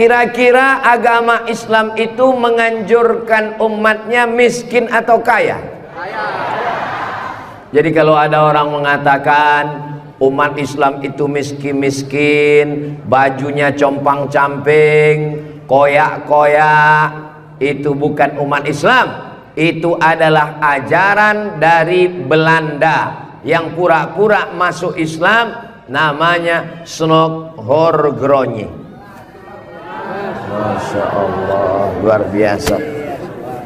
Kira-kira agama Islam itu menganjurkan umatnya miskin atau kaya? Jadi kalau ada orang mengatakan umat Islam itu miskin-miskin, bajunya compang-camping, koyak-koyak, itu bukan umat Islam. Itu adalah ajaran dari Belanda yang pura-pura masuk Islam, namanya Snok-Horgronje. Masya Allah, luar biasa.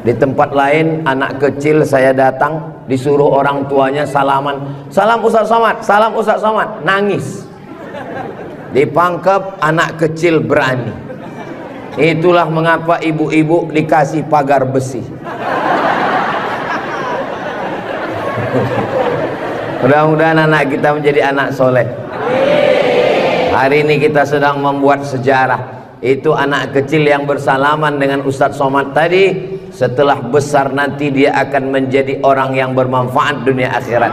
Di tempat lain anak kecil saya datang, disuruh orang tuanya salaman, salam Ustaz Somad, salam Ustaz Somad, nangis. Dipangkep, anak kecil berani. Itulah mengapa ibu-ibu dikasih pagar besi. Mudah-mudahan anak kita menjadi anak soleh. Hari ini kita sedang membuat sejarah. Itu anak kecil yang bersalaman dengan Ustadz Somad tadi, setelah besar nanti dia akan menjadi orang yang bermanfaat dunia akhirat.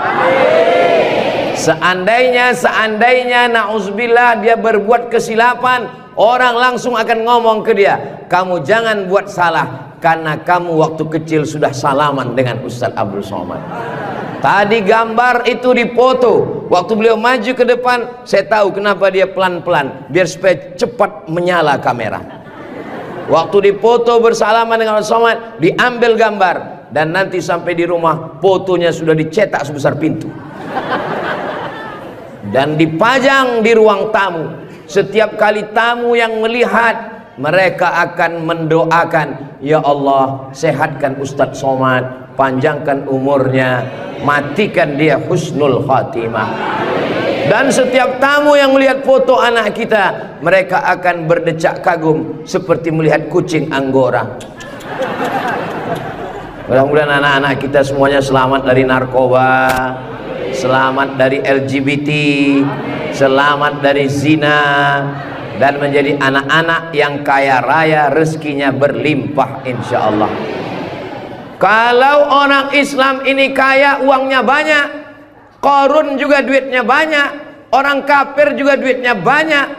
Seandainya na'udzubillah dia berbuat kesilapan, orang langsung akan ngomong ke dia, kamu jangan buat salah, karena kamu waktu kecil sudah salaman dengan Ustadz Abdul Somad. Tadi gambar itu dipoto, waktu beliau maju ke depan, saya tahu kenapa dia pelan-pelan, biar supaya cepat menyala kamera. Waktu dipoto bersalaman dengan Ustadz Somad, diambil gambar, dan nanti sampai di rumah fotonya sudah dicetak sebesar pintu dan dipajang di ruang tamu. Setiap kali tamu yang melihat, mereka akan mendoakan, ya Allah sehatkan Ustadz Somad, panjangkan umurnya, matikan dia husnul khatimah. Dan setiap tamu yang melihat foto anak kita, mereka akan berdecak kagum seperti melihat kucing Anggora. Mudah-mudahan anak-anak kita semuanya selamat dari narkoba, selamat dari LGBT, selamat dari zina, dan menjadi anak-anak yang kaya raya, rezekinya berlimpah insya Allah. Kalau orang Islam ini kaya, uangnya banyak, Qarun juga duitnya banyak, orang kafir juga duitnya banyak,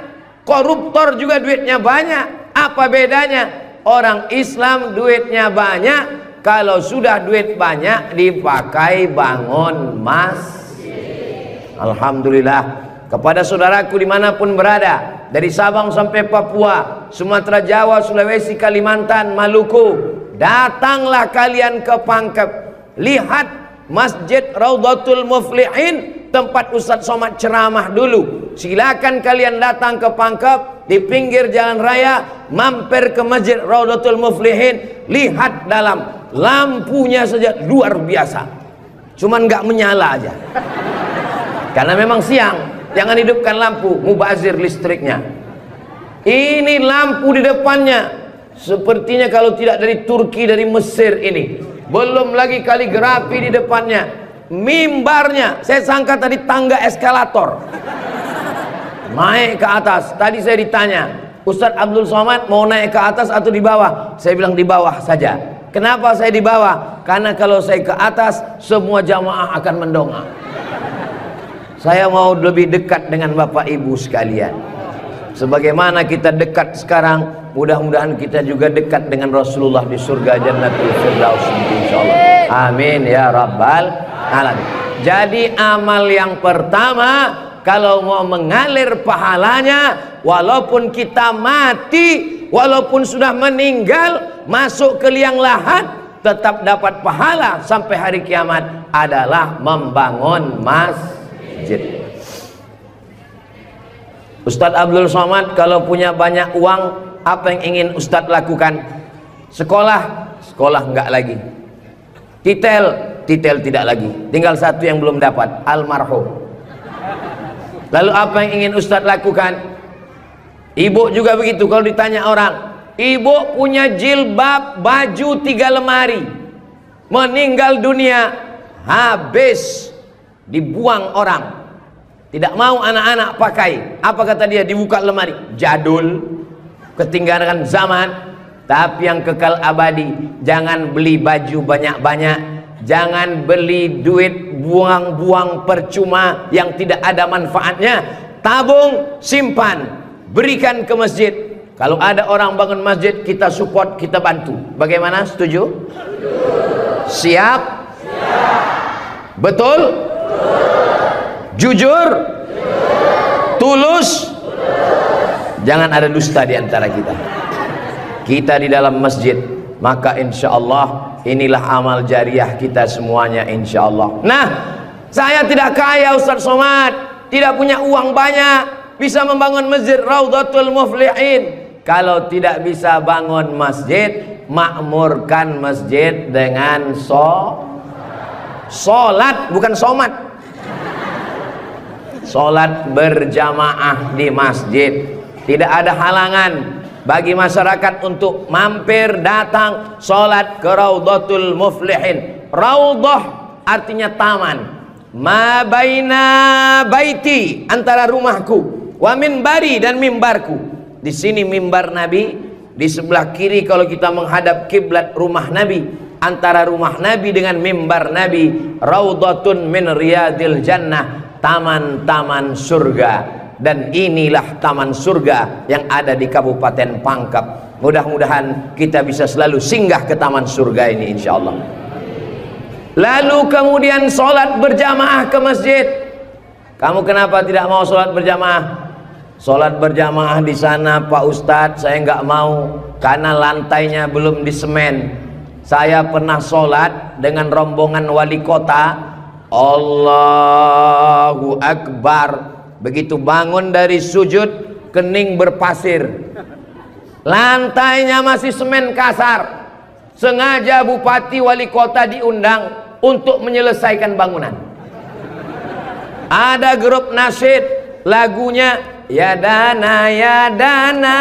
koruptor juga duitnya banyak. Apa bedanya? Orang Islam duitnya banyak, kalau sudah duit banyak dipakai bangun masjid. Alhamdulillah. Kepada saudaraku dimanapun berada, dari Sabang sampai Papua, Sumatera, Jawa, Sulawesi, Kalimantan, Maluku, datanglah kalian ke Pangkep. Lihat Masjid Raudhatul Muflihin, tempat Ustadz Somad ceramah dulu. Silakan kalian datang ke Pangkep, di pinggir jalan raya, mampir ke Masjid Raudhatul Muflihin. Lihat dalam, lampunya saja luar biasa, cuman nggak menyala aja karena memang siang. Jangan hidupkan lampu, mubazir listriknya. Ini lampu di depannya, sepertinya kalau tidak dari Turki, dari Mesir ini. Belum lagi kaligrafi di depannya. Mimbarnya, saya sangka tadi tangga eskalator naik ke atas. Tadi saya ditanya, Ustadz Abdul Somad mau naik ke atas atau di bawah? Saya bilang di bawah saja. Kenapa saya di bawah? Karena kalau saya ke atas, semua jamaah akan mendongak. Saya mau lebih dekat dengan Bapak Ibu sekalian. Sebagaimana kita dekat sekarang, mudah-mudahan kita juga dekat dengan Rasulullah di surga Jannatul Firdaus insyaallah. Amin ya rabbal alamin. Jadi amal yang pertama, kalau mau mengalir pahalanya, walaupun kita mati, walaupun sudah meninggal, masuk ke liang lahat, tetap dapat pahala sampai hari kiamat, adalah membangun masjid. Ustadz Abdul Somad kalau punya banyak uang, apa yang ingin Ustadz lakukan? Sekolah, sekolah enggak lagi. Titel, titel tidak lagi. Tinggal satu yang belum dapat, almarhum. Lalu apa yang ingin Ustadz lakukan? Ibu juga begitu. Kalau ditanya orang, ibu punya jilbab, baju 3 lemari, meninggal dunia, habis, dibuang orang, tidak mau anak-anak pakai. Apa kata dia? Dibuka lemari, jadul, ketinggalan zaman. Tapi yang kekal abadi, jangan beli baju banyak-banyak, jangan beli duit buang-buang percuma yang tidak ada manfaatnya. Tabung, simpan, berikan ke masjid. Kalau ada orang bangun masjid, kita support, kita bantu. Bagaimana? Setuju? Siap? Betul? Jujur? Tulus? Jangan ada dusta di antara kita. Kita di dalam masjid, maka insya Allah inilah amal jariah kita semuanya, insya Allah. Nah, saya tidak kaya Ustaz Somad, tidak punya uang banyak, bisa membangun masjid Raudhatul Muflihin. Kalau tidak bisa bangun masjid, makmurkan masjid dengan sholat, bukan somat. Sholat berjamaah di masjid. Tidak ada halangan bagi masyarakat untuk mampir datang sholat ke Raudhatul Muflihin. Raudhah artinya taman. Ma baina baiti, antara rumahku, wa minbari, dan mimbarku. Di sini mimbar Nabi, di sebelah kiri kalau kita menghadap kiblat rumah Nabi. Antara rumah Nabi dengan mimbar Nabi, Raudhatun min riyadil jannah, taman-taman surga. Dan inilah taman surga yang ada di Kabupaten Pangkep. Mudah-mudahan kita bisa selalu singgah ke taman surga ini, insya Allah. Lalu kemudian sholat berjamaah ke masjid. Kamu kenapa tidak mau sholat berjamaah? Sholat berjamaah di sana, Pak Ustadz, saya nggak mau karena lantainya belum disemen. Saya pernah sholat dengan rombongan wali kota. Allahu Akbar. Begitu bangun dari sujud, kening berpasir, lantainya masih semen kasar. Sengaja bupati wali kota diundang untuk menyelesaikan bangunan. Ada grup nasyid, lagunya ya dana ya dana.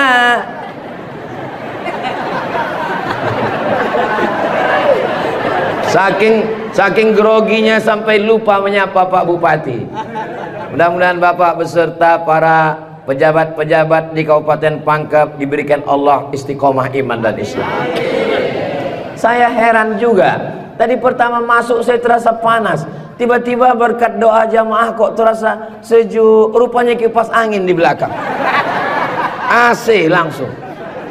Saking groginya sampai lupa menyapa Pak Bupati. Mudah-mudahan Bapak beserta para pejabat-pejabat di Kabupaten Pangkep diberikan Allah istiqomah iman dan Islam. Saya heran juga, tadi pertama masuk saya terasa panas, tiba-tiba berkat doa jamaah kok terasa sejuk, rupanya kipas angin di belakang, AC langsung.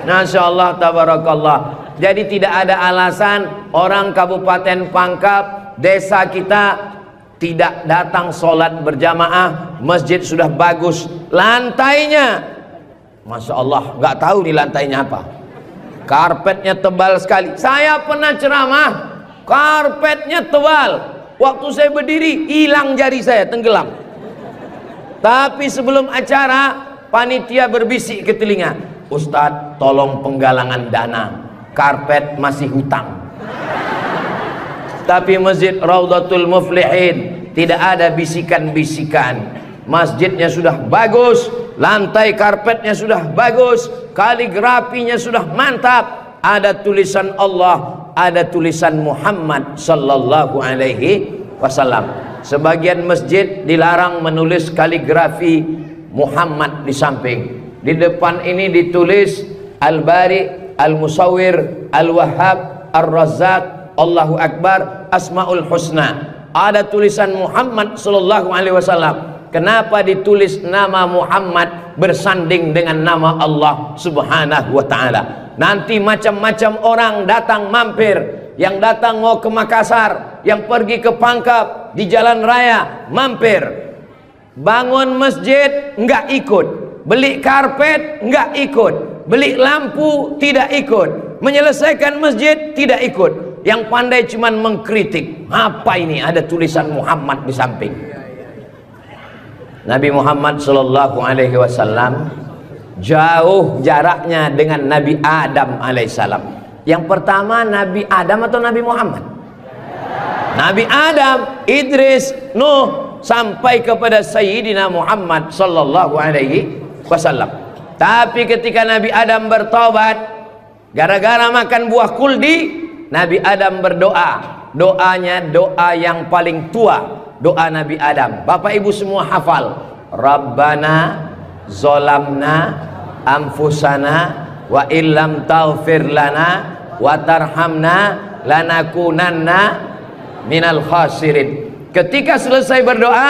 Masya Allah, tabarakallah. Jadi tidak ada alasan orang Kabupaten Pangkep, desa kita tidak datang sholat berjamaah. Masjid sudah bagus, lantainya Masya Allah, nggak tahu nih lantainya apa, karpetnya tebal sekali. Saya pernah ceramah, karpetnya tebal, waktu saya berdiri hilang jari saya, tenggelam. Tapi sebelum acara panitia berbisik ke telinga, Ustadz tolong penggalangan dana, karpet masih hutang. Tapi masjid Raudhatul Muflihin tidak ada bisikan-bisikan. Masjidnya sudah bagus, lantai karpetnya sudah bagus, kaligrafinya sudah mantap, ada tulisan Allah, ada tulisan Muhammad sallallahu alaihi wasallam. Sebagian masjid dilarang menulis kaligrafi Muhammad di samping. Di depan ini ditulis Al-Bari, Al-Musawwir, Al-Wahhab, Ar-Razzaq, Allahu Akbar, Asmaul Husna. Ada tulisan Muhammad sallallahu alaihi wasallam. Kenapa ditulis nama Muhammad bersanding dengan nama Allah subhanahu wa ta'ala? Nanti macam-macam orang datang mampir, yang datang mau ke Makassar, yang pergi ke Pangkep, di jalan raya mampir. Bangun masjid enggak ikut, beli karpet enggak ikut, beli lampu tidak ikut, menyelesaikan masjid tidak ikut. Yang pandai cuman mengkritik. Apa ini ada tulisan Muhammad di samping? Nabi Muhammad sallallahu alaihi wasallam jauh jaraknya dengan Nabi Adam alaihissalam. Yang pertama Nabi Adam atau Nabi Muhammad? Nabi Adam, Idris, Nuh, sampai kepada Sayyidina Muhammad sallallahu alaihi wasallam. Tapi ketika Nabi Adam bertobat gara-gara makan buah kuldi, Nabi Adam berdoa. Doanya doa yang paling tua, doa Nabi Adam. Bapak ibu semua hafal. Rabbana zolamna anfusana wa illam taghfir lana wa tarhamna lanakunanna minal khasirin. Ketika selesai berdoa,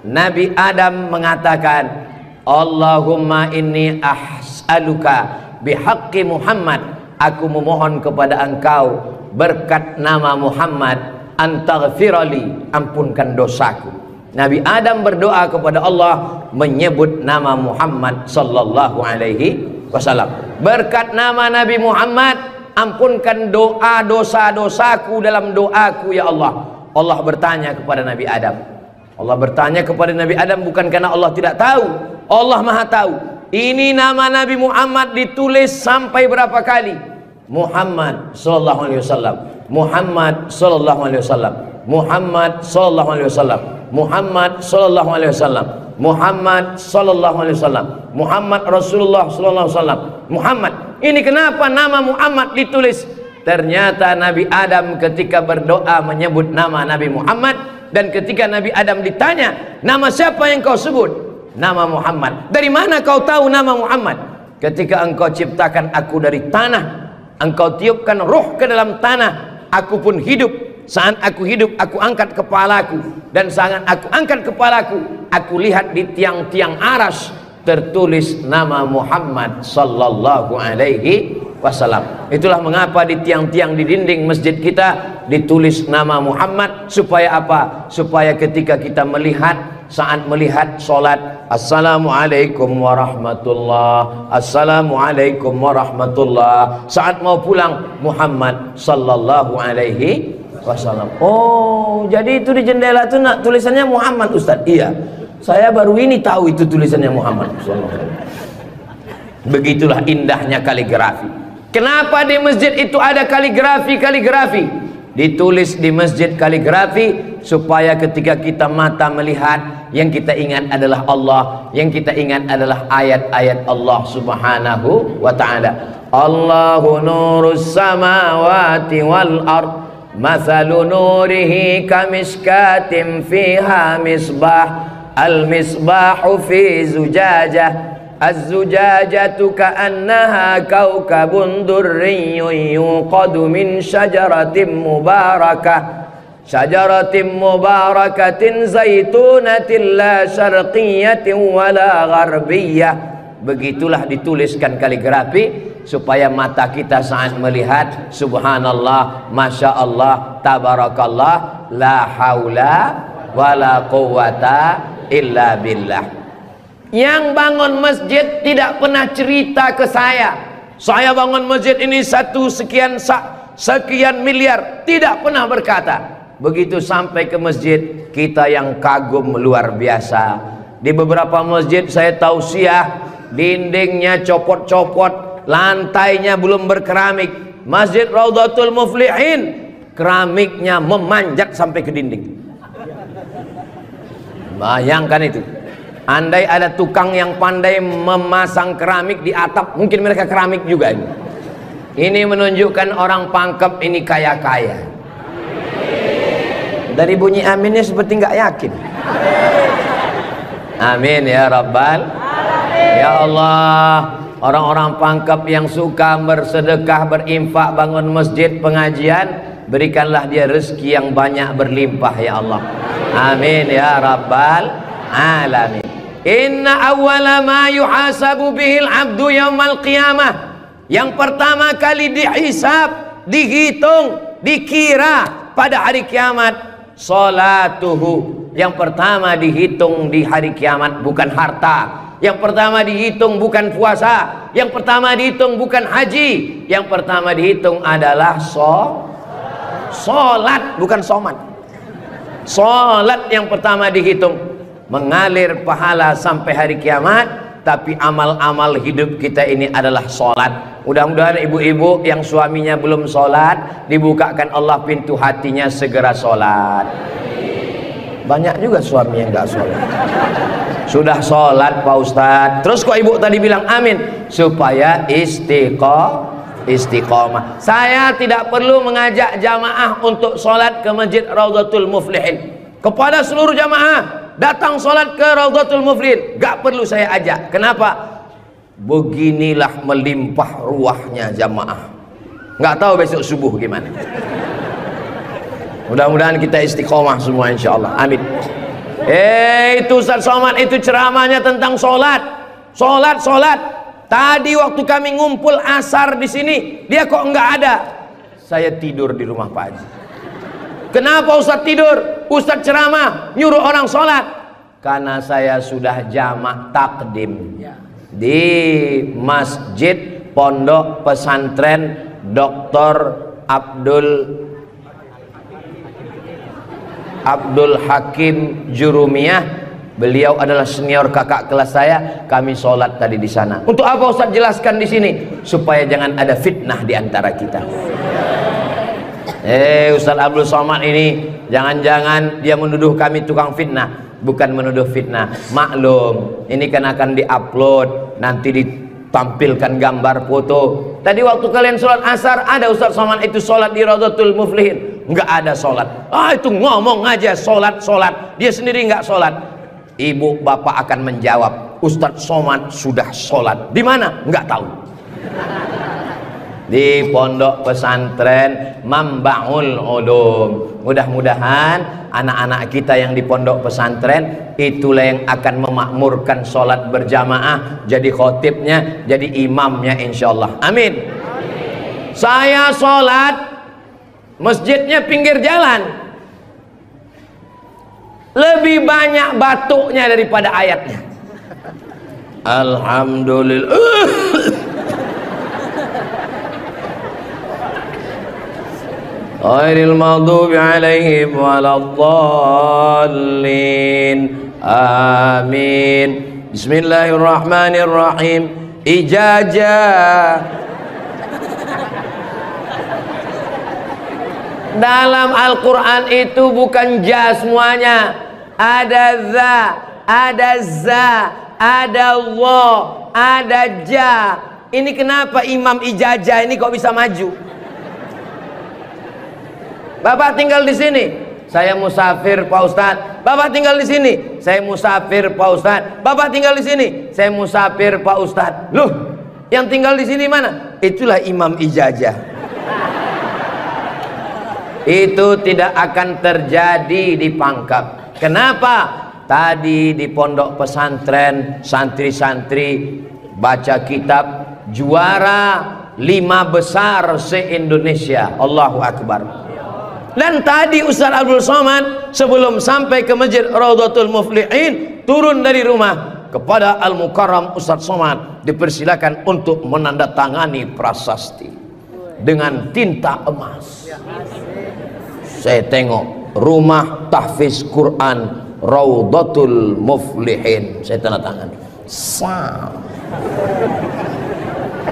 Nabi Adam mengatakan, Allahumma inni as'aluka bihaqqi Muhammad, aku memohon kepada engkau berkat nama Muhammad, antaghfirali, ampunkan dosaku. Nabi Adam berdoa kepada Allah menyebut nama Muhammad sallallahu alaihi wasallam. Berkat nama Nabi Muhammad, ampunkan doa dosa-dosaku dalam doaku ya Allah. Allah bertanya kepada Nabi Adam. Allah bertanya kepada Nabi Adam bukan karena Allah tidak tahu. Allah Maha tahu. Ini nama Nabi Muhammad ditulis sampai berapa kali? Muhammad sallallahu alaihi wasallam. Muhammad sallallahu alaihi wasallam. Muhammad sallallahu alaihi wasallam. Muhammad sallallahu alaihi wasallam. Muhammad sallallahu alaihi wasallam. Muhammad Rasulullah sallallahu alaihi wasallam. Muhammad. Ini kenapa nama Muhammad ditulis? Ternyata Nabi Adam ketika berdoa menyebut nama Nabi Muhammad, dan ketika Nabi Adam ditanya, nama siapa yang kau sebut? Nama Muhammad. Dari mana kau tahu nama Muhammad? Ketika engkau ciptakan aku dari tanah, engkau tiupkan ruh ke dalam tanah, aku pun hidup. Saat aku hidup, aku angkat kepalaku, dan saat aku angkat kepalaku, aku lihat di tiang-tiang aras tertulis nama Muhammad sallallahu alaihi wasallam. Itulah mengapa di tiang-tiang di dinding masjid kita ditulis nama Muhammad, supaya apa? Supaya ketika kita melihat, saat melihat sholat, assalamualaikum warahmatullah, assalamualaikum warahmatullah. Saat mau pulang, Muhammad sallallahu alaihi wasallam. Oh, jadi itu di jendela itu tulisannya Muhammad, Ustaz? Iya, saya baru ini tahu itu tulisannya Muhammad sallallahu alaihi wasallam. Begitulah indahnya kaligrafi. Kenapa di masjid itu ada kaligrafi? Ditulis di masjid kaligrafi supaya ketika kita mata melihat, yang kita ingat adalah Allah, yang kita ingat adalah ayat-ayat Allah subhanahu wa ta'ala. Allahu nurus samawati wal ard, mathalu nurihi kamiskatin fiha misbah, al misbahu fi zujajah, az-zujajatu ka'annaha kawkabun durriyyun yuqadu min syajaratin mubarakatin zaitunatin la syarqiyatin wala gharbiyah. Begitulah dituliskan kaligrafi supaya mata kita saat melihat, subhanallah, masya Allah, tabarakallah, la haula wala quwata illa billah. Yang bangun masjid tidak pernah cerita ke saya bangun masjid ini sekian miliar, tidak pernah berkata. Begitu sampai ke masjid, kita yang kagum luar biasa. Di beberapa masjid saya tausiah, dindingnya copot-copot, lantainya belum berkeramik. Masjid Raudhatul Muflihin, keramiknya memanjat sampai ke dinding. Bayangkan itu. Andai ada tukang yang pandai memasang keramik di atap, mungkin mereka keramik juga ini. Ini menunjukkan orang Pangkep ini kaya-kaya. Dari bunyi aminnya seperti nggak yakin. Amin ya Rabbal alamin. Ya Allah, orang-orang Pangkep yang suka bersedekah, berinfak, bangun masjid, pengajian, berikanlah dia rezeki yang banyak berlimpah ya Allah. Amin ya Rabbal alamin. Inna awwala ma yuhasabu bihil abdu yaumal qiyamah, yang pertama kali dihisab, dihitung, dikira pada hari kiamat, salatuhu. Yang pertama dihitung di hari kiamat bukan harta, yang pertama dihitung bukan puasa, yang pertama dihitung bukan haji, yang pertama dihitung adalah solat, bukan somat. Solat yang pertama dihitung. Mengalir pahala sampai hari kiamat, tapi amal-amal hidup kita ini adalah sholat. Mudah-mudahan ibu-ibu yang suaminya belum sholat, dibukakan Allah pintu hatinya segera sholat. Banyak juga suami yang gak sholat. Sudah sholat Pak Ustadz, terus kok ibu tadi bilang amin? Supaya istiqomah. Saya tidak perlu mengajak jamaah untuk sholat ke Masjid Raudhatul Muflihin. Kepada seluruh jamaah, datang sholat ke Raudhatul Muflihin, gak perlu saya ajak. Kenapa? Beginilah melimpah ruahnya jamaah. Gak tahu besok subuh gimana. Mudah-mudahan kita istiqomah semua insyaallah. Amin. Itu Ustaz Somad itu ceramahnya tentang sholat. Sholat. tadi waktu kami ngumpul asar di sini, dia kok nggak ada. Saya tidur di rumah Pak Haji. Kenapa Ustadz tidur? Ustadz ceramah, nyuruh orang sholat. Karena saya sudah jamak takdim di Masjid Pondok Pesantren Dr. Abdul Hakim Jurumiyah. Beliau adalah senior kakak kelas saya. Kami sholat tadi di sana. Untuk apa Ustaz jelaskan di sini? Supaya jangan ada fitnah di antara kita. Ustaz Abdul Somad ini jangan-jangan dia menuduh kami tukang fitnah. Bukan menuduh fitnah. Maklum, ini kan akan diupload, nanti ditampilkan gambar foto. Tadi waktu kalian sholat asar, ada Ustaz Somad itu sholat di Raudhatul Muflihin. Nggak ada sholat. Itu ngomong aja sholat. Dia sendiri nggak sholat. Ibu bapak akan menjawab, Ustaz Somad sudah sholat. Di mana? Nggak tahu. Di Pondok Pesantren Mambaul Ulum. Mudah-mudahan anak-anak kita yang di pondok pesantren itulah yang akan memakmurkan sholat berjamaah, jadi khotibnya, jadi imamnya insyaallah. Amin. Saya sholat, masjidnya pinggir jalan, lebih banyak batuknya daripada ayatnya. Alhamdulillah. Ghairil maghdubi alaihim waladdallin. Amin. Bismillahirrahmanirrahim. Ijazah. Dalam Al-Quran itu bukan ja semuanya. Ada za, ada za, ada wa, ada ja. Ini kenapa Imam Ijazah ini kok bisa maju? Bapak tinggal di sini, saya musafir Pak Ustadz. Bapak tinggal di sini, saya musafir Pak Ustadz. Bapak tinggal di sini, saya musafir Pak Ustadz. Loh, yang tinggal di sini mana? Itulah Imam Ijazah. Itu tidak akan terjadi di Pangkep. Kenapa? Tadi di pondok pesantren santri-santri baca kitab juara 5 besar se-Indonesia. Allahu Akbar. Dan tadi Ustaz Abdul Somad sebelum sampai ke Masjid Raudhatul Muflihin turun dari rumah kepada Al-Mukarram Ustaz Somad dipersilakan untuk menandatangani prasasti dengan tinta emas. Saya tengok rumah tahfiz Quran Raudhatul Muflihin, saya tanda tangan.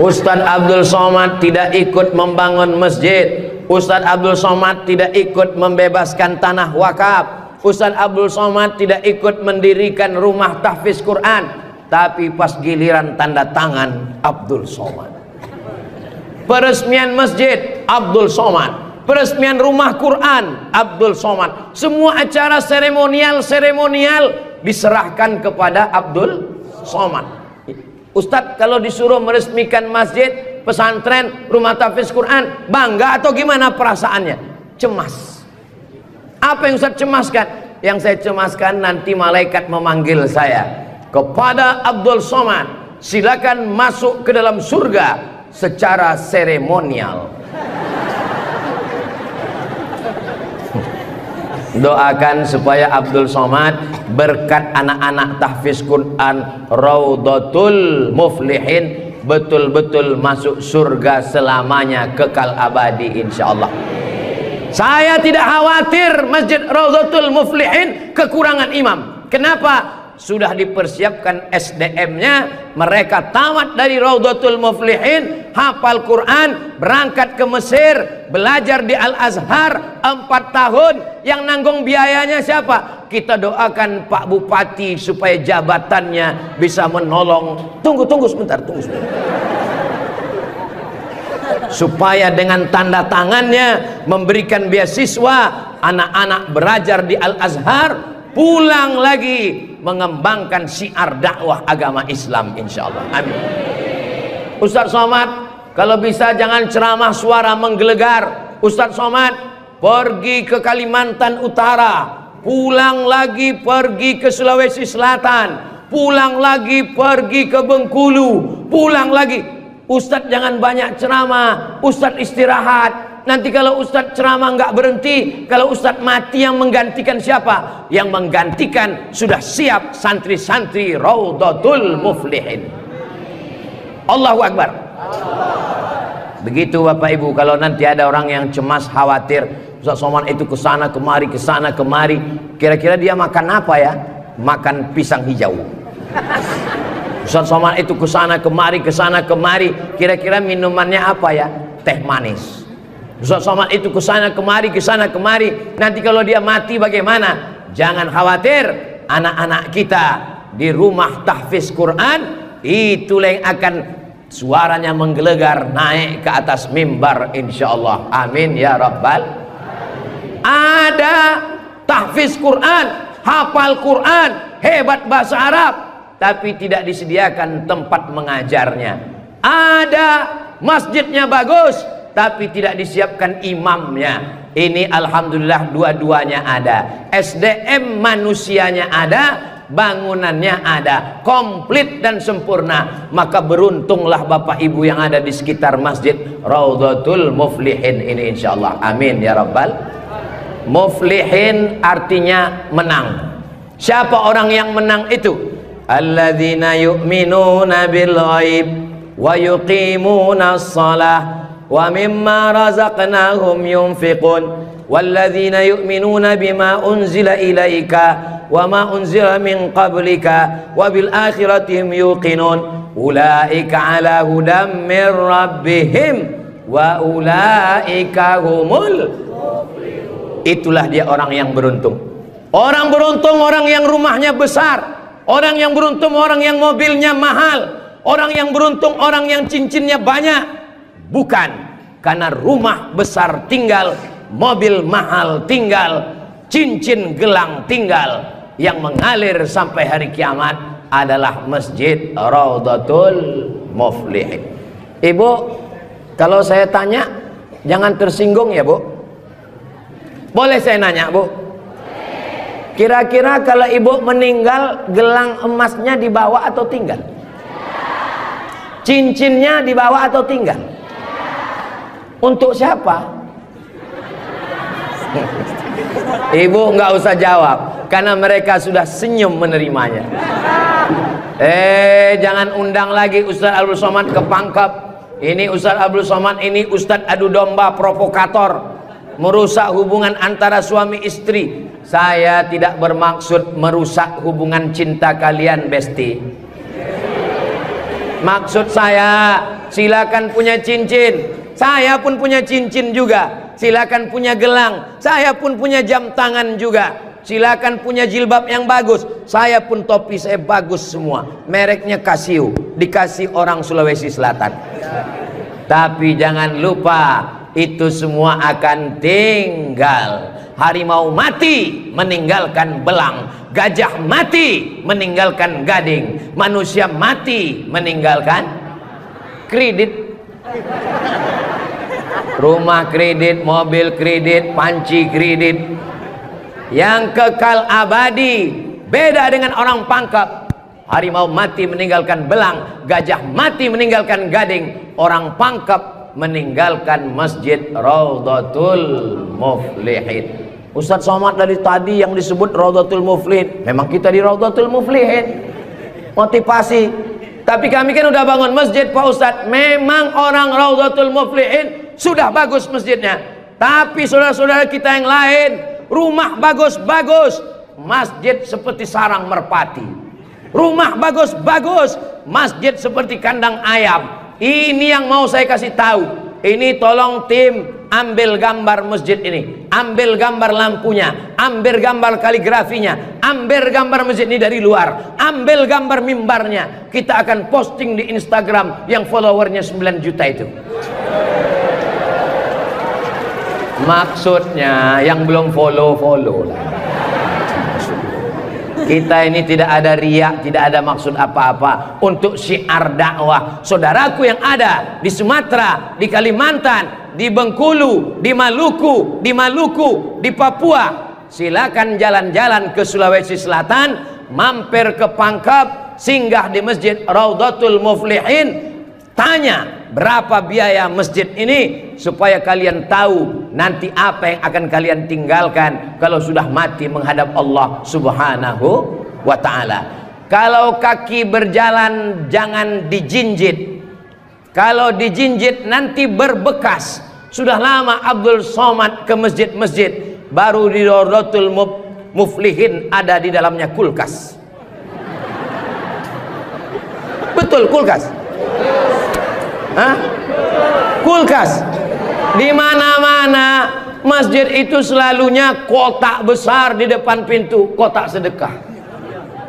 Ustaz Abdul Somad tidak ikut membangun masjid. Ustaz Abdul Somad tidak ikut membebaskan tanah wakaf. Ustaz Abdul Somad tidak ikut mendirikan rumah tahfiz Quran. Tapi pas giliran tanda tangan Abdul Somad, peresmian masjid Abdul Somad, peresmian rumah Quran Abdul Somad, semua acara seremonial diserahkan kepada Abdul Somad. Ustadz kalau disuruh meresmikan masjid, pesantren, rumah tahfiz Quran, bangga atau gimana perasaannya? Cemas. Apa yang Ustaz cemaskan? Yang saya cemaskan nanti malaikat memanggil saya, kepada Abdul Somad, silakan masuk ke dalam surga secara seremonial. Doakan supaya Abdul Somad berkat anak-anak tahfiz Quran Raudhatul Muflihin betul-betul masuk surga selamanya, kekal abadi insyaallah. Saya tidak khawatir Masjid Raudhatul Muflihin kekurangan imam. Kenapa? Sudah dipersiapkan SDM-nya. Mereka tamat dari Raudhatul Muflihin, hafal Quran, berangkat ke Mesir, belajar di Al-Azhar 4 tahun. Yang nanggung biayanya siapa? Kita doakan Pak Bupati supaya jabatannya bisa menolong. Tunggu sebentar. Supaya dengan tanda tangannya memberikan beasiswa, anak-anak belajar di Al-Azhar, pulang lagi mengembangkan syiar dakwah agama Islam insyaallah. Amin. Ustaz Somad, kalau bisa jangan ceramah suara menggelegar. Ustaz Somad pergi ke Kalimantan Utara, pulang lagi pergi ke Sulawesi Selatan, pulang lagi pergi ke Bengkulu, pulang lagi. Ustadz jangan banyak ceramah, Ustadz istirahat. Nanti kalau Ustadz ceramah nggak berhenti, kalau Ustadz mati yang menggantikan siapa? Yang menggantikan sudah siap santri-santri Raudhatul Muflihin. Allahu Akbar. Begitu Bapak Ibu, kalau nanti ada orang yang cemas, khawatir, Ustaz Somad itu kesana kemari, kira-kira dia makan apa ya? Makan pisang hijau. Ustaz Somad itu kesana kemari, kira-kira minumannya apa ya? Teh manis. Ustaz Somad itu kesana kemari, nanti kalau dia mati bagaimana? Jangan khawatir, anak-anak kita di rumah tahfiz Quran, itulah yang akan suaranya menggelegar naik ke atas mimbar insyaallah. Amin ya rabbal. Ada tahfiz Quran, hafal Quran, hebat bahasa Arab, tapi tidak disediakan tempat mengajarnya. Ada masjidnya bagus, tapi tidak disiapkan imamnya. Ini alhamdulillah dua-duanya ada. SDM manusianya ada, bangunannya ada, komplit dan sempurna. Maka beruntunglah Bapak Ibu yang ada di sekitar masjid Raudhatul Muflihin ini insyaallah. Amin ya rabbal. Muflihin artinya menang. Siapa orang yang menang itu? Alladzina yu'minuna bil ghaib wa yuqimuna shalah wa mimma razaqnahum yunfiqun walladzina yu'minuna bima unzila ilaika wa ma unzila min qablika wa bil akhiratihim yuqinun ulaika ala hudam min rabbihim wa ulaika humul muflihun. Itulah dia orang yang beruntung. Orang beruntung orang yang rumahnya besar, orang yang beruntung orang yang mobilnya mahal, orang yang beruntung orang yang cincinnya banyak. Bukan karena rumah besar tinggal, mobil mahal tinggal, cincin gelang tinggal. Yang mengalir sampai hari kiamat adalah Masjid Raudhatul Muflihin. Ibu, kalau saya tanya jangan tersinggung ya Bu. Boleh saya nanya Bu? Kira-kira kalau ibu meninggal, gelang emasnya dibawa atau tinggal? Cincinnya dibawa atau tinggal? Untuk siapa? Ibu nggak usah jawab, karena mereka sudah senyum menerimanya. Jangan undang lagi Ustaz Abdul Somad ke Pangkep. Ini Ustaz Abdul Somad, ini Ustaz adu domba, provokator, merusak hubungan antara suami istri. Saya tidak bermaksud merusak hubungan cinta kalian, Besti. Maksud saya, silakan punya cincin, saya pun punya cincin juga. Silakan punya gelang, saya pun punya jam tangan juga. Silakan punya jilbab yang bagus, saya pun topi saya bagus semua. Mereknya Casio, dikasih orang Sulawesi Selatan. Tapi jangan lupa, itu semua akan tinggal. Harimau mati meninggalkan belang, gajah mati meninggalkan gading, manusia mati meninggalkan kredit. Rumah kredit, mobil kredit, panci kredit. Yang kekal abadi beda dengan orang Pangkep. Harimau mati meninggalkan belang, gajah mati meninggalkan gading. Orang Pangkep meninggalkan Masjid Raudhatul Muflihin. Ustaz Somad dari tadi yang disebut Raudhatul Muflihin, memang kita di Raudhatul Muflihin. Motivasi. Tapi kami kan udah bangun masjid Pak Ustadz. Memang orang Raudhatul Muflihin sudah bagus masjidnya. Tapi saudara-saudara kita yang lain, rumah bagus-bagus, masjid seperti sarang merpati. Rumah bagus-bagus, masjid seperti kandang ayam. Ini yang mau saya kasih tahu. Ini tolong tim ambil gambar masjid ini, ambil gambar lampunya, ambil gambar kaligrafinya, ambil gambar masjid ini dari luar, ambil gambar mimbarnya. Kita akan posting di Instagram yang followernya 9 juta itu. Maksudnya yang belum follow lah. Kita ini tidak ada riak, tidak ada maksud apa-apa. Untuk syiar dakwah saudaraku yang ada di Sumatera, di Kalimantan, di Bengkulu, di Maluku, di Papua, silakan jalan-jalan ke Sulawesi Selatan, mampir ke Pangkep, singgah di masjid Raudhatul Muflihin, tanya berapa biaya masjid ini, supaya kalian tahu nanti apa yang akan kalian tinggalkan kalau sudah mati menghadap Allah Subhanahu wa ta'ala. Kalau kaki berjalan jangan dijinjit, kalau dijinjit nanti berbekas. Sudah lama Abdul Somad ke masjid-masjid, baru di Raudhatul Muflihin ada di dalamnya kulkas. Betul, kulkas. Hah? Kulkas. Di mana-mana masjid itu selalunya kotak besar di depan pintu, kotak sedekah.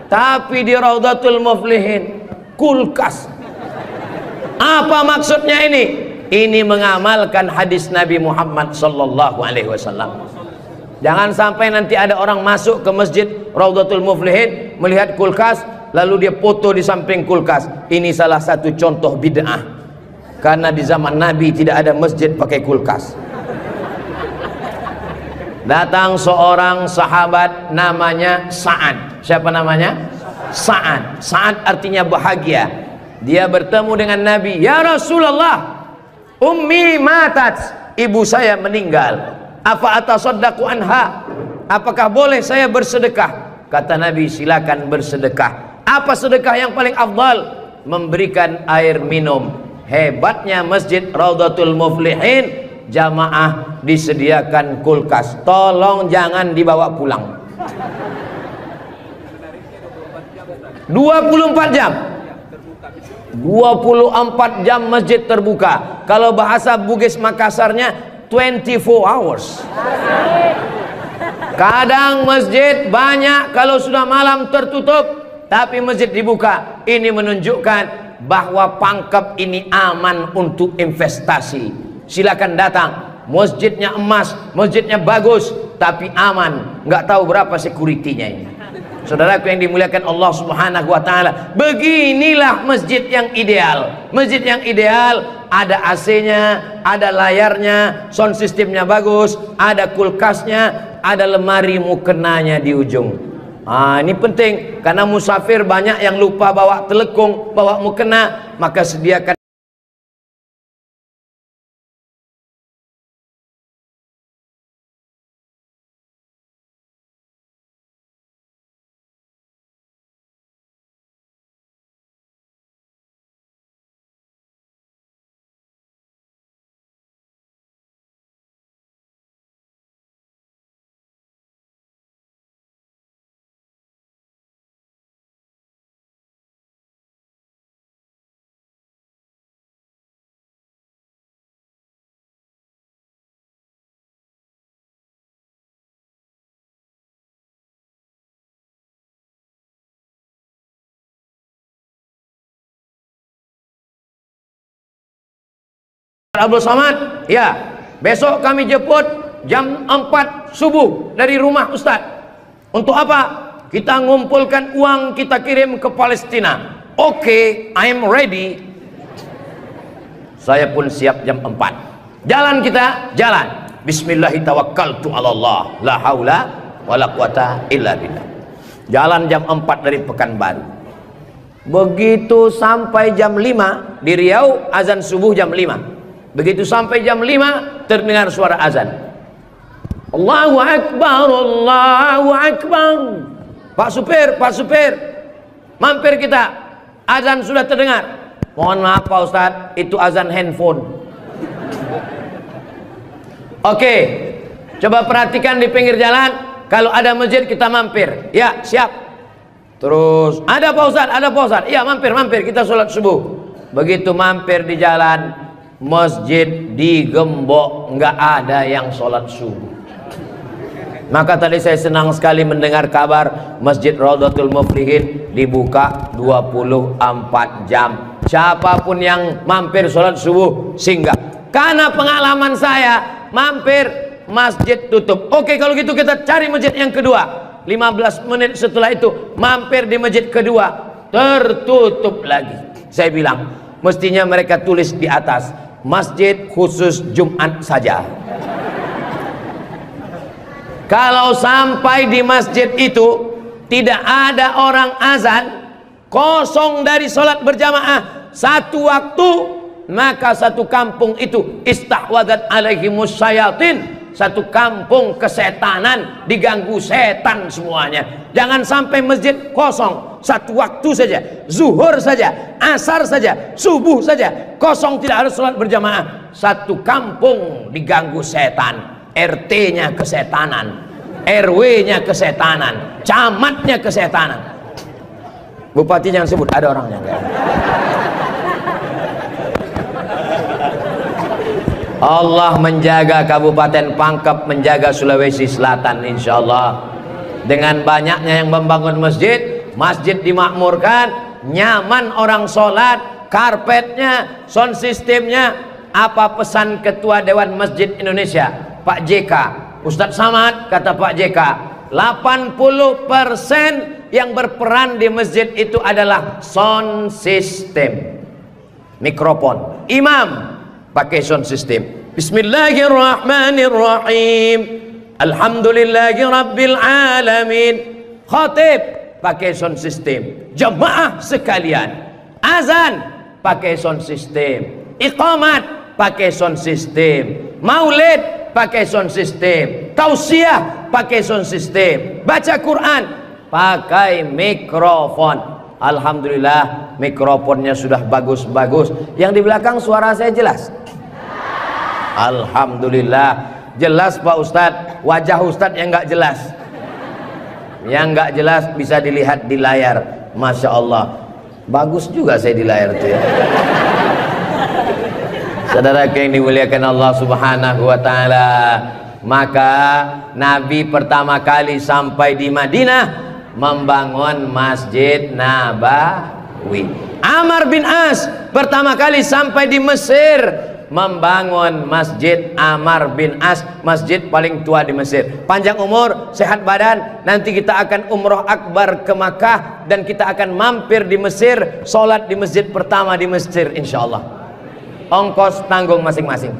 Tapi di Raudhatul Muflihin kulkas. Apa maksudnya ini? Ini mengamalkan hadis Nabi Muhammad sallallahu alaihi wasallam. Jangan sampai nanti ada orang masuk ke masjid Raudhatul Muflihin melihat kulkas, lalu dia foto di samping kulkas. Ini salah satu contoh bid'ah. Karena di zaman Nabi tidak ada masjid pakai kulkas. Datang seorang sahabat namanya Sa'ad. Siapa namanya? Sa'ad. Sa'ad artinya bahagia. Dia bertemu dengan Nabi. Ya Rasulullah, ummi matat, ibu saya meninggal. Apa atasaddaqu anha? Apakah boleh saya bersedekah? Kata Nabi, silakan bersedekah. Apa sedekah yang paling afdal? Memberikan air minum. Hebatnya masjid Raudhatul Muflihin, jamaah disediakan kulkas. Tolong jangan dibawa pulang. 24 jam. 24 jam masjid terbuka. Kalau bahasa Bugis Makassarnya 24 hours. Kadang masjid banyak, kalau sudah malam tertutup, tapi masjid dibuka. Ini menunjukkan bahwa Pangkep ini aman untuk investasi. Silakan datang. Masjidnya emas, masjidnya bagus, tapi aman. Nggak tahu berapa security-nya ini. Saudaraku yang dimuliakan Allah Subhanahu wa ta'ala, beginilah masjid yang ideal. Masjid yang ideal, ada AC-nya, ada layarnya, sound systemnya bagus, ada kulkasnya, ada lemari mukenanya di ujung. Ini penting, karena musafir banyak yang lupa bawa telekung, bawa mukena, maka sediakan. Abdul Somad, ya, besok kami jemput jam 4 subuh dari rumah Ustadz. Untuk apa? Kita ngumpulkan uang, kita kirim ke Palestina. Oke, I'm ready. Saya pun siap jam 4. Jalan kita, jalan. Bismillahirrahmanirrahim. Allah, la haula wala quwata illa billah. Jalan jam 4 dari Pekanbaru. Begitu sampai jam 5 di Riau, azan subuh jam 5. Begitu sampai jam 5 terdengar suara azan. Allahu Akbar, Allahu Akbar. Pak supir, mampir kita. Azan sudah terdengar. Mohon maaf Pak Ustadz, itu azan handphone. Oke, coba perhatikan di pinggir jalan. Kalau ada masjid kita mampir. Ya, siap. Terus, ada Pak Ustadz, ada Pak Ustadz. Iya, mampir, kita sholat subuh. Begitu mampir di jalan, masjid digembok, nggak ada yang sholat subuh. Maka tadi saya senang sekali mendengar kabar Masjid Raudhatul Muflihin dibuka 24 jam. Siapapun yang mampir sholat subuh singgah. Karena pengalaman saya, mampir masjid tutup. Oke, kalau gitu kita cari masjid yang kedua. 15 menit setelah itu mampir di masjid kedua, tertutup lagi. Saya bilang, mestinya mereka tulis di atas, masjid khusus Jumat saja. Kalau sampai di masjid itu tidak ada orang azan, kosong dari sholat berjamaah satu waktu, maka satu kampung itu istahwadat alaihimus syayatin, satu kampung kesetanan, diganggu setan semuanya. Jangan sampai masjid kosong satu waktu saja, zuhur saja, asar saja, subuh saja kosong, tidak harus sholat berjamaah. Satu kampung diganggu setan, RT-nya kesetanan, RW-nya kesetanan, camatnya kesetanan. Bupati jangan sebut, ada orangnya enggak? Allah menjaga Kabupaten Pangkep, menjaga Sulawesi Selatan insyaallah. Dengan banyaknya yang membangun masjid, masjid dimakmurkan, nyaman orang sholat, karpetnya, sound systemnya. Apa pesan Ketua Dewan Masjid Indonesia Pak JK, Ustadz Samad? Kata Pak JK, 80% yang berperan di masjid itu adalah sound system, mikrofon. Imam pakai sound system, Bismillahirrahmanirrahim, Alhamdulillahi Rabbil Alamin. Khatib pakai sound system. Jemaah sekalian, azan pakai sound system, iqamat pakai sound system, maulid pakai sound system, tausiah pakai sound system, baca Quran pakai mikrofon. Alhamdulillah mikrofonnya sudah bagus-bagus. Yang di belakang suara saya jelas? Alhamdulillah jelas Pak Ustadz. Wajah Ustadz yang nggak jelas, yang nggak jelas bisa dilihat di layar. Masya Allah, bagus juga saya di layar itu ya. Saudara yang dimuliakan Allah Subhanahu wa Ta'ala, maka Nabi pertama kali sampai di Madinah membangun Masjid Nabawi. Amr bin As pertama kali sampai di Mesir membangun Masjid Amr bin As, masjid paling tua di Mesir. Panjang umur, sehat badan, nanti kita akan umroh akbar ke Makkah dan kita akan mampir di Mesir, sholat di masjid pertama di Mesir insyaallah. Ongkos tanggung masing-masing.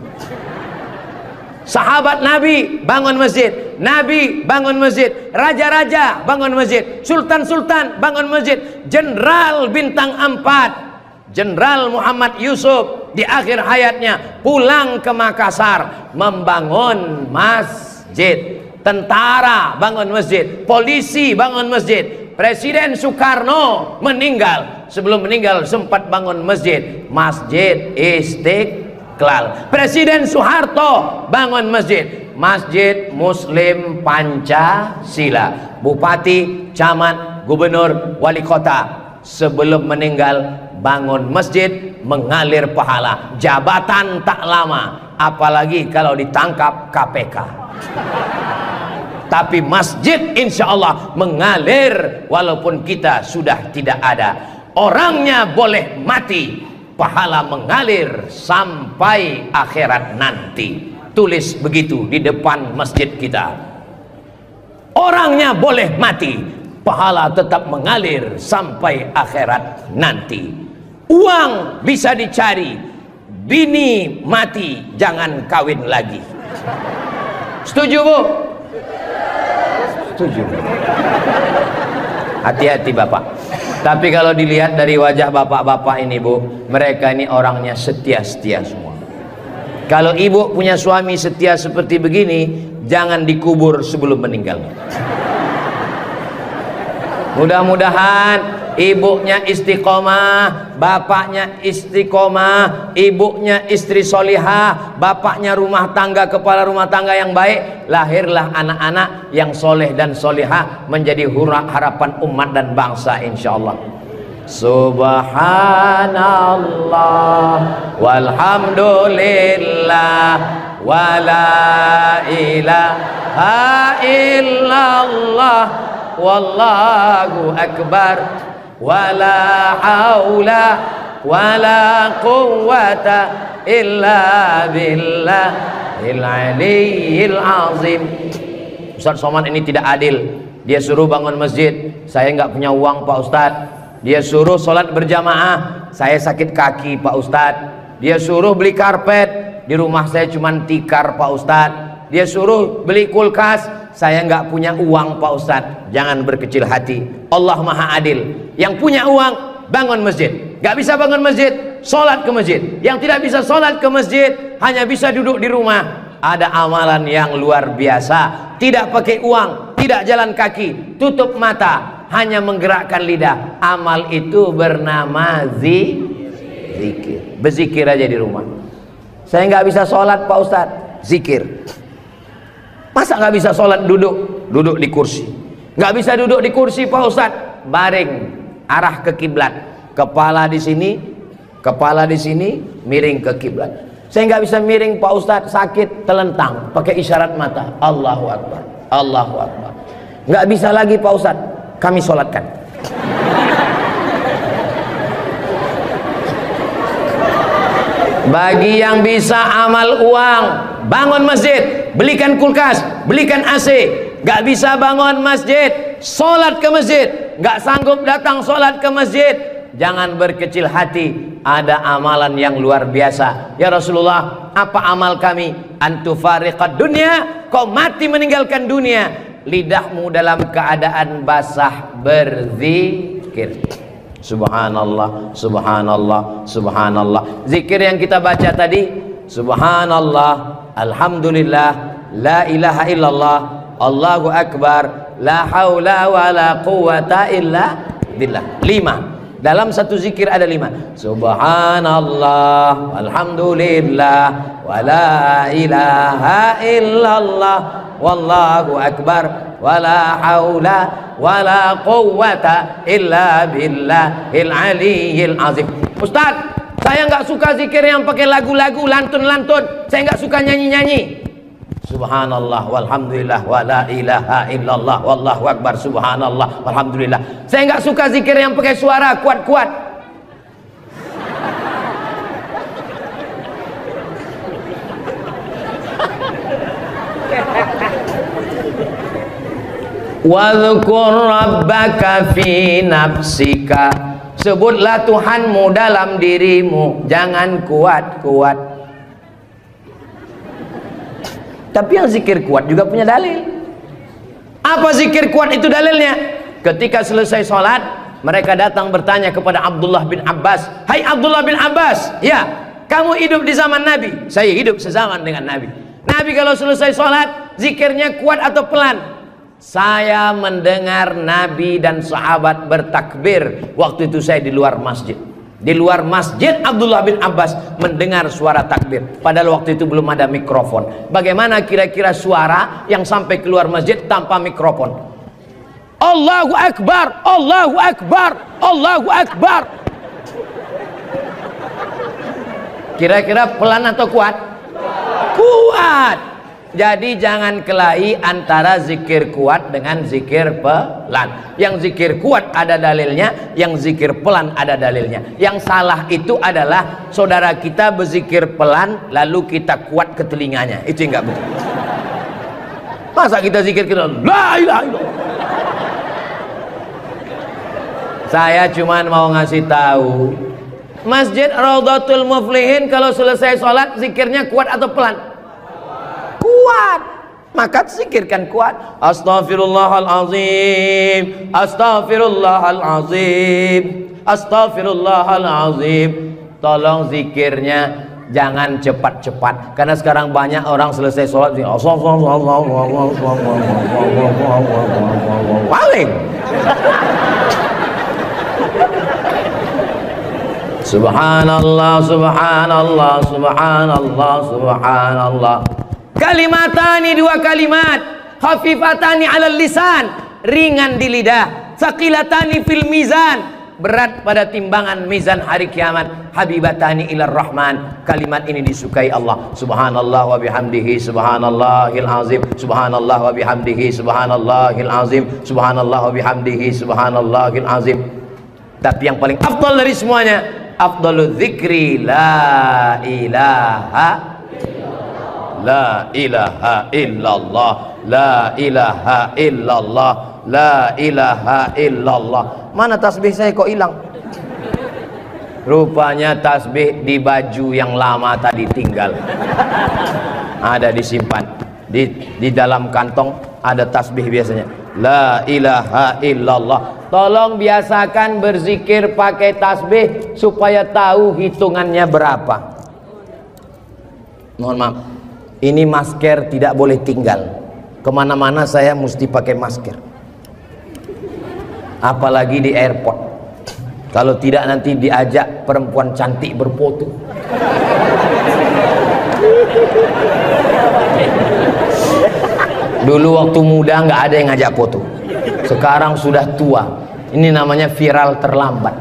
Sahabat Nabi bangun masjid, Nabi bangun masjid, raja-raja bangun masjid, sultan-sultan bangun masjid, jenderal bintang 4, Jenderal Muhammad Yusuf di akhir hayatnya pulang ke Makassar membangun masjid. Tentara bangun masjid, polisi bangun masjid. Presiden Soekarno meninggal, sebelum meninggal sempat bangun masjid, Masjid Istiqlal. Presiden Soeharto bangun masjid, Masjid Muslim Pancasila. Bupati, camat, gubernur, wali kota sebelum meninggal bangun masjid, mengalir pahala. Jabatan tak lama, apalagi kalau ditangkap KPK. Tapi masjid insya Allah mengalir walaupun kita sudah tidak ada. Orangnya boleh mati, pahala mengalir sampai akhirat nanti. Tulis begitu di depan masjid kita. Orangnya boleh mati, pahala tetap mengalir sampai akhirat nanti. Uang bisa dicari, bini mati jangan kawin lagi. Setuju Bu? Setuju. Hati-hati Bapak. Tapi kalau dilihat dari wajah bapak-bapak ini Bu, mereka ini orangnya setia-setia semua. Kalau ibu punya suami setia seperti begini, jangan dikubur sebelum meninggal. Mudah-mudahan ibunya istiqomah, bapaknya istiqomah, ibunya istri solihah, bapaknya rumah tangga, kepala rumah tangga yang baik. Lahirlah anak-anak yang soleh dan solihah, menjadi harapan umat dan bangsa insyaallah. Subhanallah walhamdulillah wala ilaha illallah wallahu akbar wala haula wala quwwata illa billahil aliyyil azim. Ustaz Somad ini tidak adil. Dia suruh bangun masjid, saya nggak punya uang Pak Ustadz. Dia suruh sholat berjamaah, saya sakit kaki Pak Ustadz. Dia suruh beli karpet, di rumah saya cuma tikar Pak Ustadz. Dia suruh beli kulkas, saya nggak punya uang Pak Ustadz. Jangan berkecil hati, Allah Maha Adil. Yang punya uang bangun masjid, nggak bisa bangun masjid, sholat ke masjid. Yang tidak bisa sholat ke masjid, hanya bisa duduk di rumah. Ada amalan yang luar biasa, tidak pakai uang, tidak jalan kaki, tutup mata, hanya menggerakkan lidah. Amal itu bernama zikir. Berzikir aja di rumah. Saya nggak bisa sholat Pak Ustadz, zikir. Masa nggak bisa sholat duduk di kursi? Nggak bisa duduk di kursi Pak Ustadz, baring, arah ke kiblat, kepala di sini, miring ke kiblat. Saya nggak bisa miring Pak Ustadz, sakit, telentang, pakai isyarat mata, Allahu Akbar, Allahu Akbar. Nggak bisa lagi Pak Ustadz, kami sholatkan. Bagi yang bisa amal uang, bangun masjid, belikan kulkas, belikan AC. Gak bisa bangun masjid, sholat ke masjid. Gak sanggup datang sholat ke masjid, jangan berkecil hati. Ada amalan yang luar biasa. Ya Rasulullah, apa amal kami? Antufariqad dunya, kau mati meninggalkan dunia, lidahmu dalam keadaan basah berzikir. Subhanallah, subhanallah, subhanallah. Zikir yang kita baca tadi, subhanallah, alhamdulillah, la ilaha illallah, Allahu akbar, la haula wa la quwata illa billah. 5. Dalam satu zikir ada 5. Subhanallah, alhamdulillah, wa la ilaha illallah, wallahu akbar, wa la haula wa la quwwata illa billahil aliyyil azim. Ustaz, saya nggak suka zikir yang pakai lagu-lagu, lantun-lantun. Saya nggak suka nyanyi-nyanyi. Subhanallah walhamdulillah wa la ilaha illallah wallahu akbar, subhanallah walhamdulillah. Saya nggak suka zikir yang pakai suara kuat-kuat. Wadhkur rabbaka fi nafsika, sebutlah Tuhanmu dalam dirimu, jangan kuat-kuat. Tapi yang zikir kuat juga punya dalil. Apa zikir kuat itu dalilnya? Ketika selesai sholat, mereka datang bertanya kepada Abdullah bin Abbas, hai Abdullah bin Abbas, ya, kamu hidup di zaman Nabi? Saya hidup sezaman dengan Nabi. Nabi kalau selesai sholat, zikirnya kuat atau pelan? Saya mendengar Nabi dan sahabat bertakbir. Waktu itu saya di luar masjid. Di luar masjid Abdullah bin Abbas mendengar suara takbir. Padahal waktu itu belum ada mikrofon. Bagaimana kira-kira suara yang sampai keluar masjid tanpa mikrofon? Allahu Akbar, Allahu Akbar, Allahu Akbar. Kira-kira pelan atau kuat? Kuat. Jadi jangan kelahi antara zikir kuat dengan zikir pelan. Yang zikir kuat ada dalilnya, yang zikir pelan ada dalilnya. Yang salah itu adalah saudara kita berzikir pelan lalu kita kuat ke telinganya. Itu enggak betul. Masa kita zikir kita la ilaha illallah. Saya cuman mau ngasih tahu, Masjid Raudhatul Muflihin kalau selesai sholat zikirnya kuat atau pelan? Kuat. Maka zikirkan kuat. Astaghfirullahalazim, astaghfirullahalazim, astaghfirullahalazim. Tolong zikirnya jangan cepat-cepat, karena sekarang banyak orang selesai sholat paling subhanallah, subhanallah, subhanallah, subhanallah. Kalimatani, 2 kalimat, khafifatani alal lisan, ringan di lidah, saqilatani fil mizan, berat pada timbangan mizan hari kiamat, habibatani ilar rahman. Kalimat ini disukai Allah. Subhanallah wa bihamdihi subhanallahil azim, subhanallah wa bihamdihi subhanallahil azim, subhanallah wa bihamdihi subhanallahil azim. Tapi yang paling afdal dari semuanya, afdalul dzikri la ilaha la ilaha illallah, la ilaha illallah, la ilaha illallah. Mana tasbih saya kok hilang? Rupanya tasbih di baju yang lama tadi tinggal. Ada disimpan di dalam kantong ada tasbih biasanya. La ilaha illallah. Tolong biasakan berzikir pakai tasbih supaya tahu hitungannya berapa. Mohon maaf, ini masker tidak boleh tinggal. Kemana-mana saya mesti pakai masker, apalagi di airport. Kalau tidak nanti diajak perempuan cantik berfoto. Dulu waktu muda nggak ada yang ngajak foto, sekarang sudah tua, ini namanya viral terlambat.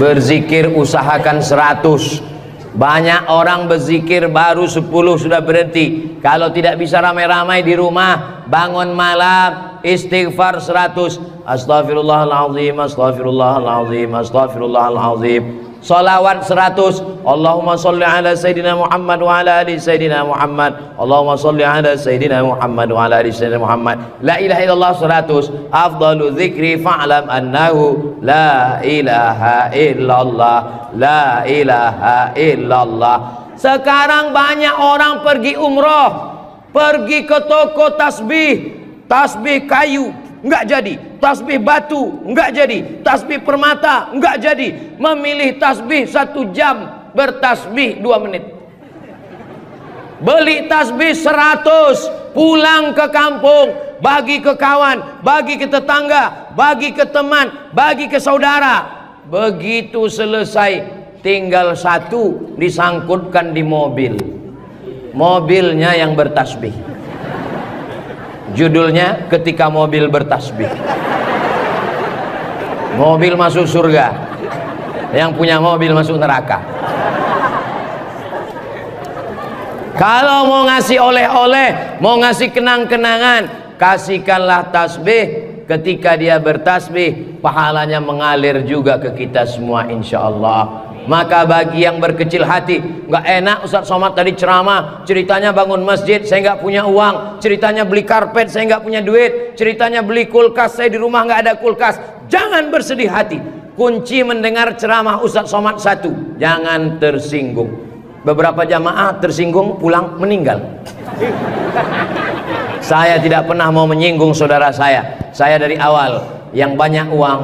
Berzikir usahakan 100. Banyak orang berzikir baru 10 sudah berhenti. Kalau tidak bisa ramai-ramai di rumah, bangun malam istighfar 100. Astaghfirullahaladzim, astaghfirullahaladzim, astaghfirullahaladzim. Salawat 100. Allahumma salli ala Sayyidina Muhammad wa ala ali Sayyidina Muhammad. Allahumma salli ala Sayyidina Muhammad wa ala ali Sayyidina Muhammad. La ilaha illallah 100. Afdalu dzikri fa'lam annahu la ilaha illallah. La ilaha illallah. Sekarang banyak orang pergi umroh, pergi ke toko tasbih, tasbih kayu enggak jadi, tasbih batu enggak jadi, tasbih permata enggak jadi. Memilih tasbih 1 jam, bertasbih 2 menit. Beli tasbih 100, pulang ke kampung, bagi ke kawan, bagi ke tetangga, bagi ke teman, bagi ke saudara. Begitu selesai, tinggal 1 disangkutkan di mobil. Mobilnya yang bertasbih. Judulnya ketika mobil bertasbih. Mobil masuk surga, yang punya mobil masuk neraka. Kalau mau ngasih oleh-oleh, mau ngasih kenang-kenangan, kasihkanlah tasbih. Ketika dia bertasbih, pahalanya mengalir juga ke kita semua insyaallah. Maka bagi yang berkecil hati, nggak enak Ustaz Somad tadi ceramah, ceritanya bangun masjid, saya nggak punya uang, ceritanya beli karpet, saya nggak punya duit, ceritanya beli kulkas, saya di rumah nggak ada kulkas. Jangan bersedih hati. Kunci mendengar ceramah Ustaz Somad 1, jangan tersinggung. Beberapa jamaah tersinggung, pulang meninggal. Saya tidak pernah mau menyinggung saudara saya. Saya dari awal, yang banyak uang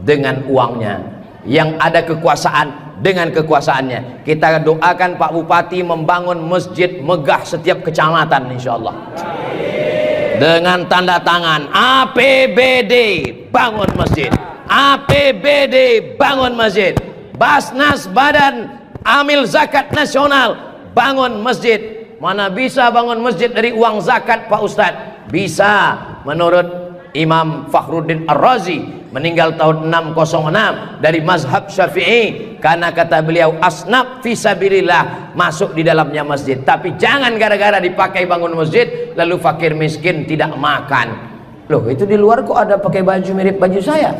dengan uangnya, yang ada kekuasaan dengan kekuasaannya. Kita doakan Pak Bupati membangun masjid megah setiap kecamatan insyaallah. Dengan tanda tangan APBD bangun masjid, APBD bangun masjid, Basnas Badan Amil Zakat Nasional bangun masjid. Mana bisa bangun masjid dari uang zakat Pak Ustadz? Bisa. Menurut Imam Fakhruddin Ar-Razi, meninggal tahun 606, dari mazhab Syafi'i, karena kata beliau asnaf fisabilillah, masuk di dalamnya masjid. Tapi jangan gara-gara dipakai bangun masjid lalu fakir miskin tidak makan. Loh, itu di luar kok ada pakai baju mirip baju saya?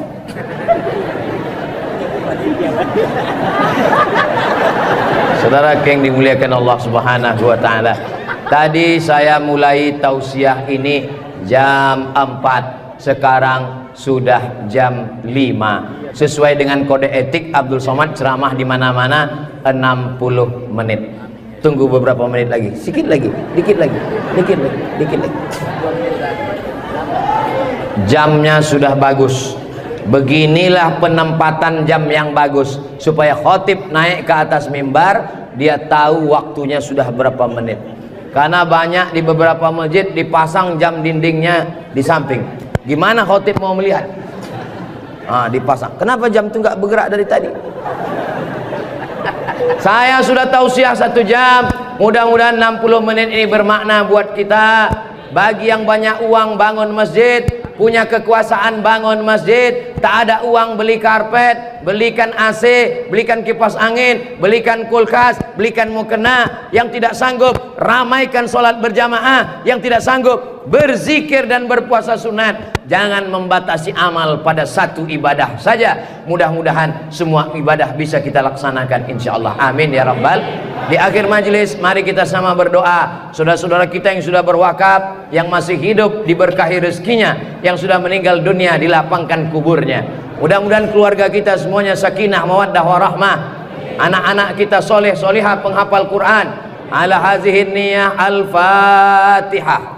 Saudara yang dimuliakan Allah Subhanahu wa taala, tadi saya mulai tausiah ini jam 4, sekarang sudah jam 5. Sesuai dengan kode etik Abdul Somad ceramah di mana-mana 60 menit. Tunggu beberapa menit lagi, sedikit lagi, dikit lagi, dikit lagi, dikit lagi. Jamnya sudah bagus. Beginilah penempatan jam yang bagus supaya khotib naik ke atas mimbar, dia tahu waktunya sudah berapa menit. Karena banyak di beberapa masjid dipasang jam dindingnya di samping. Gimana khotib mau melihat? Dipasang. Kenapa jam itu nggak bergerak dari tadi? Saya sudah tausiah 1 jam. Mudah-mudahan 60 menit ini bermakna buat kita. Bagi yang banyak uang bangun masjid, punya kekuasaan bangun masjid, tak ada uang beli karpet, belikan AC, belikan kipas angin, belikan kulkas, belikan mukena. Yang tidak sanggup, ramaikan sholat berjamaah. Yang tidak sanggup, berzikir dan berpuasa sunat. Jangan membatasi amal pada 1 ibadah saja. Mudah-mudahan semua ibadah bisa kita laksanakan insyaallah. Amin ya rabbal. Di akhir majelis, mari kita sama berdoa. Saudara-saudara kita yang sudah berwakaf, yang masih hidup diberkahi rezekinya, yang sudah meninggal dunia dilapangkan kuburnya. Mudah-mudahan keluarga kita semuanya sakinah, mawaddah, warahmah. Anak-anak kita soleh, solihah, penghafal Quran. ala hazihin niyah. Al-Fatihah.